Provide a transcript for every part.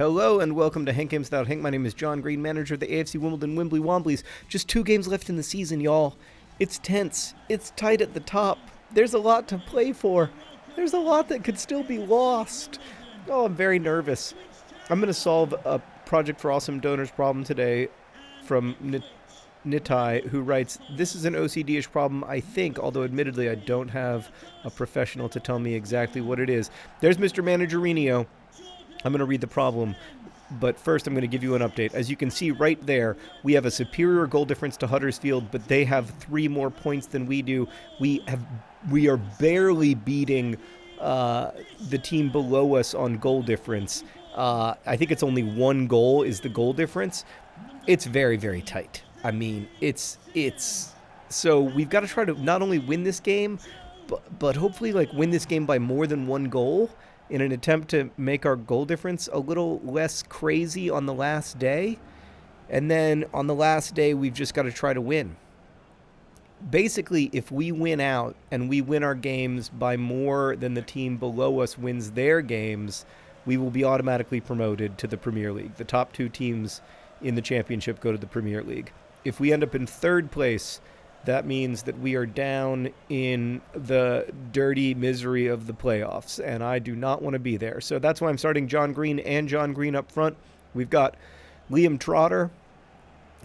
Hello and welcome to Hank Games Without Hank. My name is John Green, manager of the AFC Wimbledon Wimbly Womblys. Just 2 games left in the season, y'all. It's tense. It's tight at the top. There's a lot to play for. There's a lot that could still be lost. Oh, I'm very nervous. I'm going to solve a Project for Awesome Donors problem today from Nitai, who writes, "This is an OCD-ish problem, I think, although admittedly I don't have a professional to tell me exactly what it is." There's Mr. Managerino. I'm going to read the problem, but first I'm going to give you an update. As you can see right there, we have a superior goal difference to Huddersfield, but they have 3 more points than we do. We are barely beating the team below us on goal difference. I think it's only 1 goal is the goal difference. It's very, very tight. I mean, it's so we've got to try to not only win this game, but hopefully win this game by more than 1 goal in an attempt to make our goal difference a little less crazy on the last day. And then on the last day, we've just got to try to win. Basically, if we win out and we win our games by more than the team below us wins their games, we will be automatically promoted to the Premier League. The top 2 teams in the championship go to the Premier League. If we end up in 3rd place, that means that we are down in the dirty misery of the playoffs, and I do not want to be there. So that's why I'm starting John Green up front. We've got Liam Trotter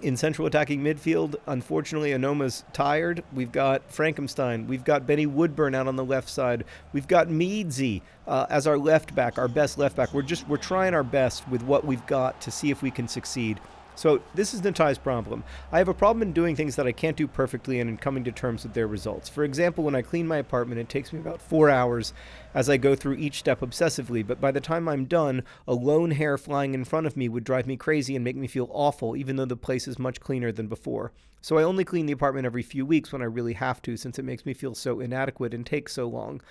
in central attacking midfield. Unfortunately, Anoma's tired. We've got Frankenstein. We've got Benny Woodburn out on the left side. We've got Meadsy as our left back, our best left back. We're trying our best with what we've got to see if we can succeed. So this is Natai's problem. I have a problem in doing things that I can't do perfectly and in coming to terms with their results. For example, when I clean my apartment, it takes me about 4 hours as I go through each step obsessively, but by the time I'm done, a lone hair flying in front of me would drive me crazy and make me feel awful, even though the place is much cleaner than before. So I only clean the apartment every few weeks when I really have to, since it makes me feel so inadequate and takes so long.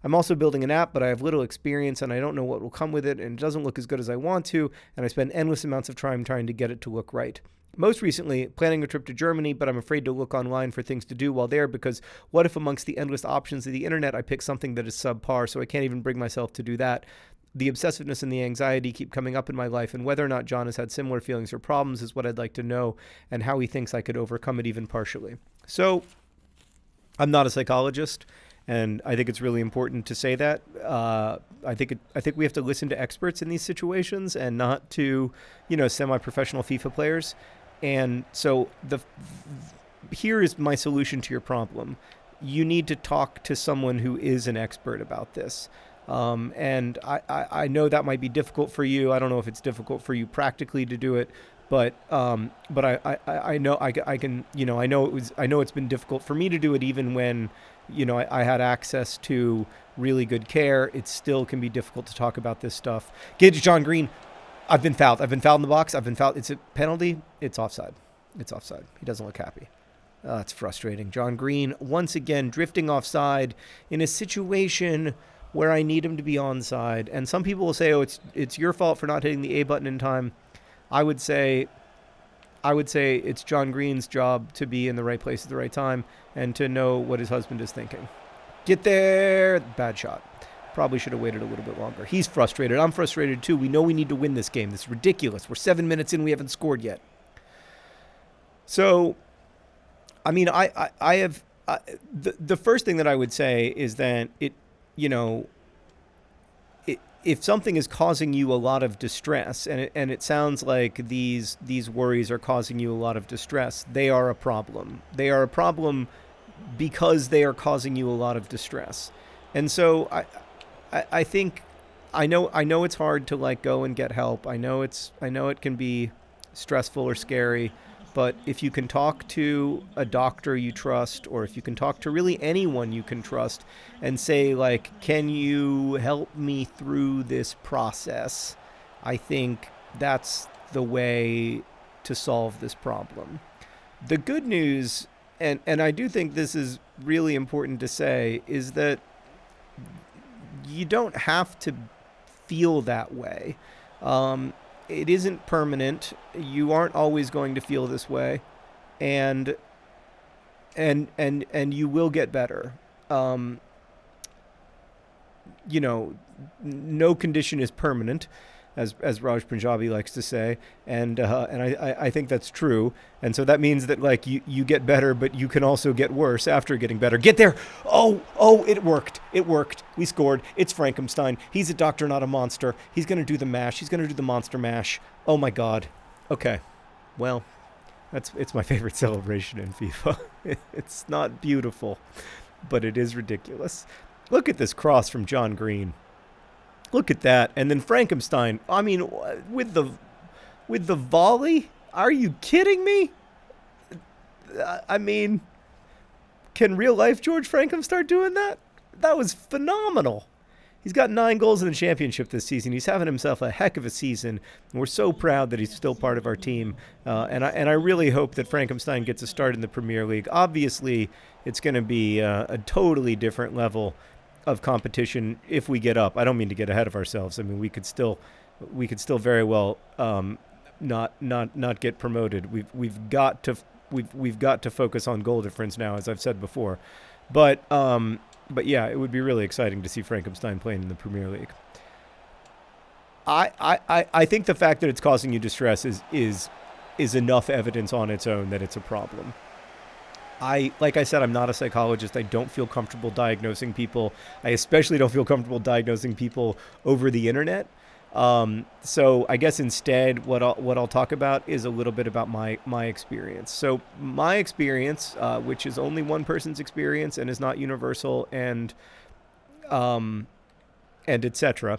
I'm also building an app, but I have little experience and I don't know what will come with it, and it doesn't look as good as I want to, and I spend endless amounts of time trying to get it to look right. Most recently, planning a trip to Germany, but I'm afraid to look online for things to do while there, because what if amongst the endless options of the internet I pick something that is subpar, so I can't even bring myself to do that. The obsessiveness and the anxiety keep coming up in my life, and whether or not John has had similar feelings or problems is what I'd like to know, and how he thinks I could overcome it even partially. So, I'm not a psychologist. And I think it's really important to say that. I think we have to listen to experts in these situations and not to, semi-professional FIFA players. And so here is my solution to your problem. You need to talk to someone who is an expert about this. And I know that might be difficult for you. I don't know if it's difficult for you practically to do it. But I know I can, I know it's been difficult for me to do it even when, I had access to really good care. It still can be difficult to talk about this stuff. Get to John Green. I've been fouled in the box. I've been fouled. It's a penalty. It's offside. He doesn't look happy. That's frustrating. John Green, once again, drifting offside in a situation where I need him to be onside. And some people will say, oh, it's your fault for not hitting the A button in time. I would say it's John Green's job to be in the right place at the right time and to know what his husband is thinking. Get there. Bad shot. Probably should have waited a little bit longer. He's frustrated. I'm frustrated too. We know we need to win this game. This is ridiculous. We're 7 minutes in. We haven't scored yet. So, I mean, the first thing that I would say is that if something is causing you a lot of distress, and it sounds like these worries are causing you a lot of distress, they are a problem. They are a problem because they are causing you a lot of distress. And so I think I know it's hard to go and get help. I know it can be stressful or scary. But if you can talk to a doctor you trust, or if you can talk to really anyone you can trust and say, can you help me through this process? I think that's the way to solve this problem. The good news, and I do think this is really important to say, is that you don't have to feel that way. It isn't permanent. You aren't always going to feel this way, and you will get better. No condition is permanent. as Raj Punjabi likes to say, and I think that's true. And so that means that like you get better, but you can also get worse after getting better. Get there! Oh, it worked! It worked! We scored! It's Frankenstein. He's a doctor, not a monster. He's gonna do the mash. He's gonna do the monster mash. Oh my God. Okay, well, it's my favorite celebration in FIFA. It's not beautiful, but it is ridiculous. Look at this cross from John Green. Look at that. And then Frankenstein, I mean, with the volley? Are you kidding me? I mean, can real life George Frankham start doing that? That was phenomenal. He's got 9 goals in the championship this season. He's having himself a heck of a season. And we're so proud that he's still part of our team. And I really hope that Frankenstein gets a start in the Premier League. Obviously, it's going to be a totally different level of competition if we get up. I don't mean to get ahead of ourselves. I mean, we could still very well not get promoted. We've got to focus on goal difference now, as I've said before. But yeah, it would be really exciting to see Frankenstein playing in the Premier League. I think the fact that it's causing you distress is enough evidence on its own that it's a problem. Like I said, I'm not a psychologist. I don't feel comfortable diagnosing people. I especially don't feel comfortable diagnosing people over the internet. So I guess instead what I'll talk about is a little bit about my experience. So my experience, which is only one person's experience and is not universal and etc.,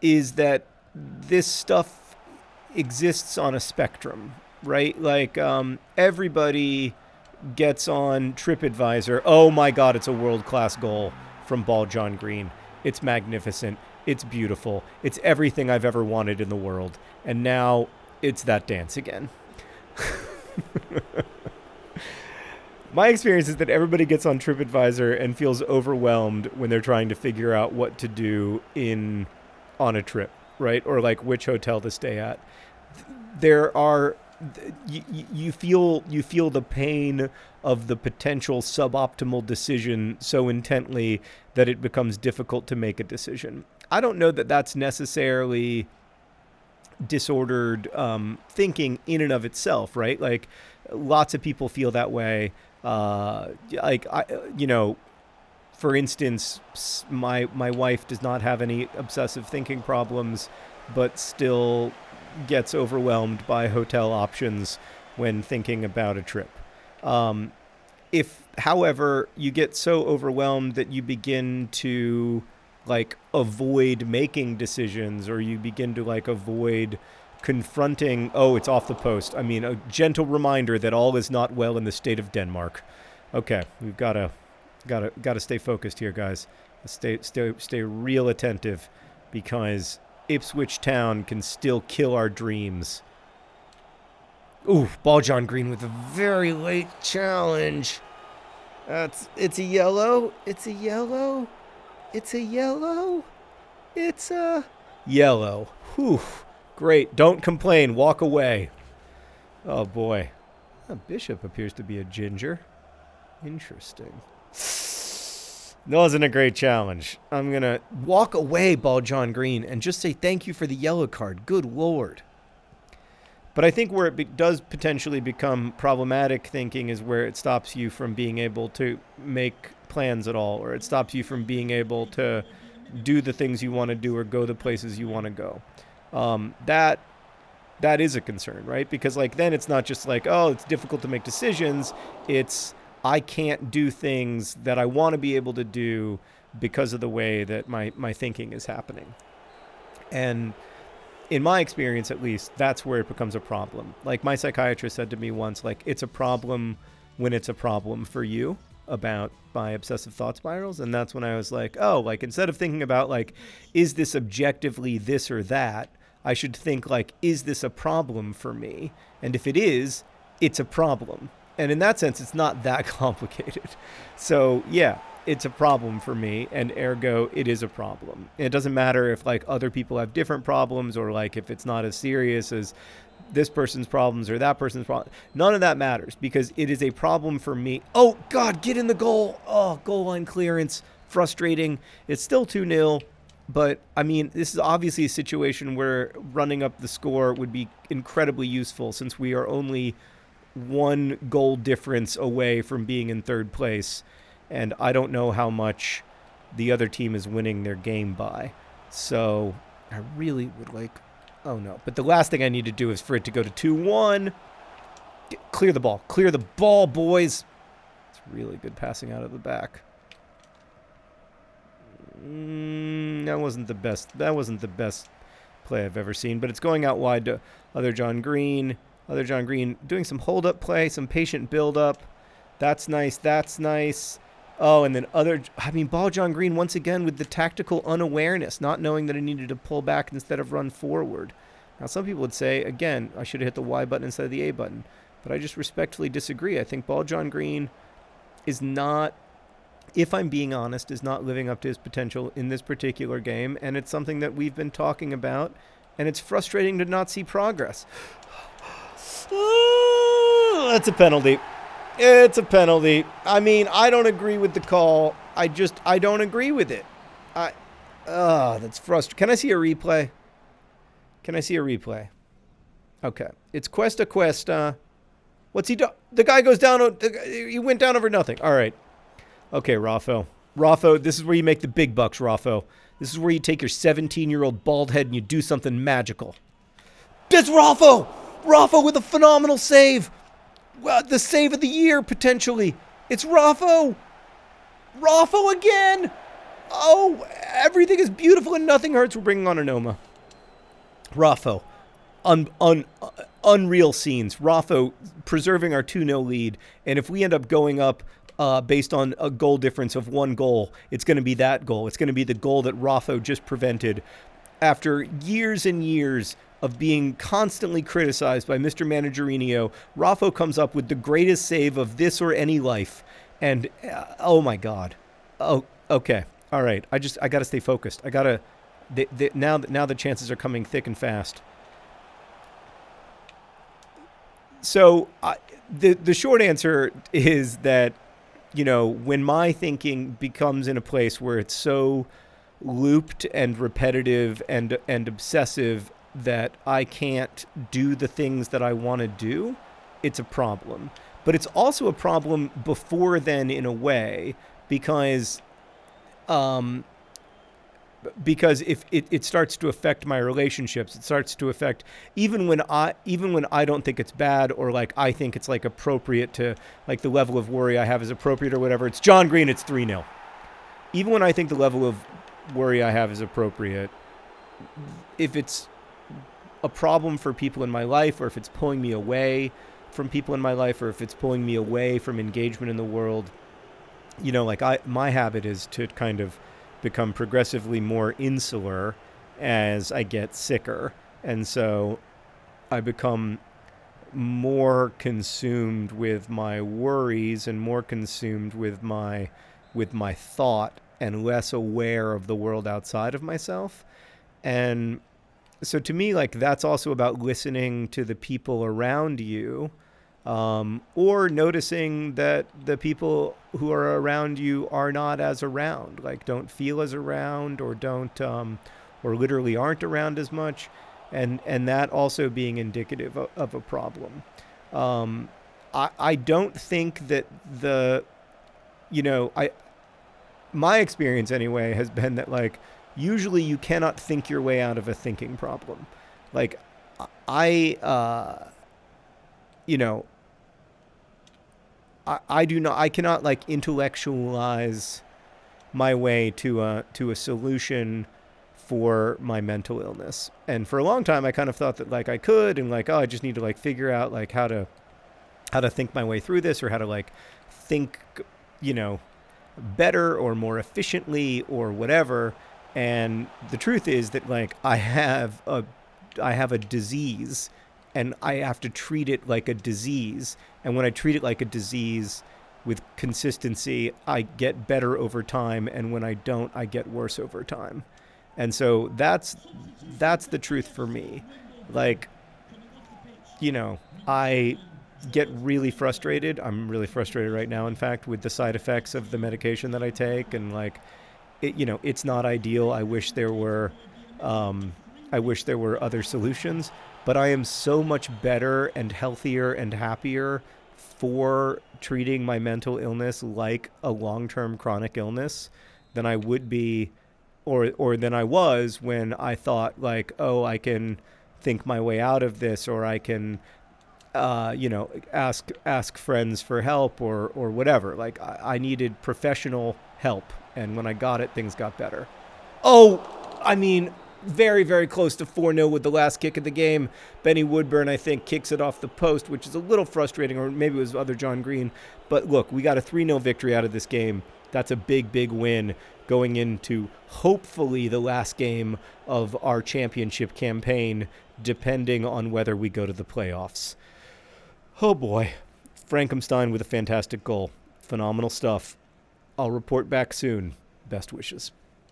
is that this stuff exists on a spectrum, right? Like everybody gets on TripAdvisor. Oh my God, it's a world-class goal from Ball John Green. It's magnificent. It's beautiful. It's everything I've ever wanted in the world. And now it's that dance again. My experience is that everybody gets on TripAdvisor and feels overwhelmed when they're trying to figure out what to do on a trip, right? Or like which hotel to stay at. There are you feel the pain of the potential suboptimal decision so intently that it becomes difficult to make a decision. I don't know that that's necessarily disordered thinking in and of itself, right? Like lots of people feel that way. For instance, my wife does not have any obsessive thinking problems, but still gets overwhelmed by hotel options when thinking about a trip. If, however, you get so overwhelmed that you begin to like avoid making decisions, or you begin to like avoid confronting, oh, it's off the post. I mean, a gentle reminder that all is not well in the state of Denmark. Okay, we've got to stay focused here, guys. Stay real attentive, because Ipswich Town can still kill our dreams. Ooh, Ball John Green with a very late challenge. It's a yellow. It's a yellow. It's a yellow. It's a yellow. Whew. Great. Don't complain. Walk away. Oh, boy. Bishop appears to be a ginger. Interesting. That wasn't a great challenge. I'm going to walk away, Ball John Green, and just say thank you for the yellow card. Good Lord. But I think where it does potentially become problematic thinking is where it stops you from being able to make plans at all, or it stops you from being able to do the things you want to do or go the places you want to go. That is a concern, right? Because like then it's not just like, oh, it's difficult to make decisions. It's I can't do things that I want to be able to do because of the way that my thinking is happening. And in my experience, at least, that's where it becomes a problem. Like my psychiatrist said to me once, like, it's a problem when it's a problem for you about my obsessive thought spirals. And that's when I was like, oh, like instead of thinking about like, is this objectively this or that, I should think like, is this a problem for me? And if it is, it's a problem. And in that sense, it's not that complicated. So yeah, it's a problem for me, and ergo it is a problem. It doesn't matter if like other people have different problems, or like if it's not as serious as this person's problems or that person's problem. None of that matters, because it is a problem for me. Oh God, get in the goal. Oh, goal line clearance. Frustrating. It's still 2-0. But, I mean, this is obviously a situation where running up the score would be incredibly useful since we are only one goal difference away from being in third place. And I don't know how much the other team is winning their game by. So I really would like... Oh, no. But the last thing I need to do is for it to go to 2-1. Clear the ball. Clear the ball, boys. It's really good passing out of the back. That wasn't the best. That wasn't the best play I've ever seen. But it's going out wide to other John Green. Other John Green doing some hold-up play, some patient build-up. That's nice. That's nice. Oh, and then Ball John Green once again with the tactical unawareness, not knowing that I needed to pull back instead of run forward. Now, some people would say, again, I should have hit the Y button instead of the A button. But I just respectfully disagree. I think Ball John Green is not, if I'm being honest, is not living up to his potential in this particular game. And it's something that we've been talking about. And it's frustrating to not see progress. That's a penalty. It's a penalty. I mean, I don't agree with the call. I don't agree with it. That's frustrating. Can I see a replay? Can I see a replay? Okay. It's Cuesta. What's he do? The guy goes down. He went down over nothing. All right. Okay, Raffo. Raffo, this is where you make the big bucks, Raffo. This is where you take your 17-year-old bald head and you do something magical. That's Raffo! Raffo with a phenomenal save. The save of the year, potentially. It's Raffo. Raffo again. Oh, everything is beautiful and nothing hurts. We're bringing on Anoma. Raffo. Unreal scenes. Raffo preserving our 2-0 lead. And if we end up going up based on a goal difference of 1 goal, it's going to be that goal. It's going to be the goal that Raffo just prevented after years and years of being constantly criticized by Mr. Managerinho. Raffo comes up with the greatest save of this or any life. And, oh my God. Oh, okay. All right. I got to stay focused. I got to, now the chances are coming thick and fast. So the short answer is that, when my thinking becomes in a place where it's so looped and repetitive and obsessive that I can't do the things that I want to do, it's a problem. But it's also a problem before then in a way, because if it starts to affect my relationships, it starts to affect even when I don't think it's bad, or like I think it's like appropriate to, like, the level of worry I have is appropriate or whatever. It's John Green, it's 3-0. Even when I think the level of worry I have is appropriate, if it's a problem for people in my life, or if it's pulling me away from people in my life, or if it's pulling me away from engagement in the world, my habit is to kind of become progressively more insular as I get sicker. And so I become more consumed with my worries and more consumed with my thought and less aware of the world outside of myself. And so to me, like, that's also about listening to the people around you, or noticing that the people who are around you are not as around, like don't feel as around, or don't, or literally aren't around as much. And that also being indicative of a problem. I don't think that my experience anyway has been that, like, usually you cannot think your way out of a thinking problem. Like, I cannot like intellectualize my way to a solution for my mental illness. And for a long time, I kind of thought that, like, I could, and like, I just need to like figure out like how to think my way through this, or how to like think, better or more efficiently or whatever. And the truth is that, like, I have a disease, and I have to treat it like a disease. And when I treat it like a disease with consistency, I get better over time. And when I don't, I get worse over time. And so that's the truth for me. Like, I get really frustrated. I'm really frustrated right now, in fact, with the side effects of the medication that I take. And like, it's not ideal. I wish there were other solutions, but I am so much better and healthier and happier for treating my mental illness like a long-term chronic illness than I would be, or than I was when I thought like, oh, I can think my way out of this, or I can ask friends for help, or whatever. Like I needed professional help, and when I got it, things got better. Oh, I mean, very, very close to 4-0 with the last kick of the game. Benny Woodburn, I think, kicks it off the post, which is a little frustrating, or maybe it was other John Green. But look, we got a 3-0 victory out of this game. That's a big, big win going into hopefully the last game of our championship campaign, depending on whether we go to the playoffs. Oh boy, Frankenstein with a fantastic goal. Phenomenal stuff. I'll report back soon. Best wishes.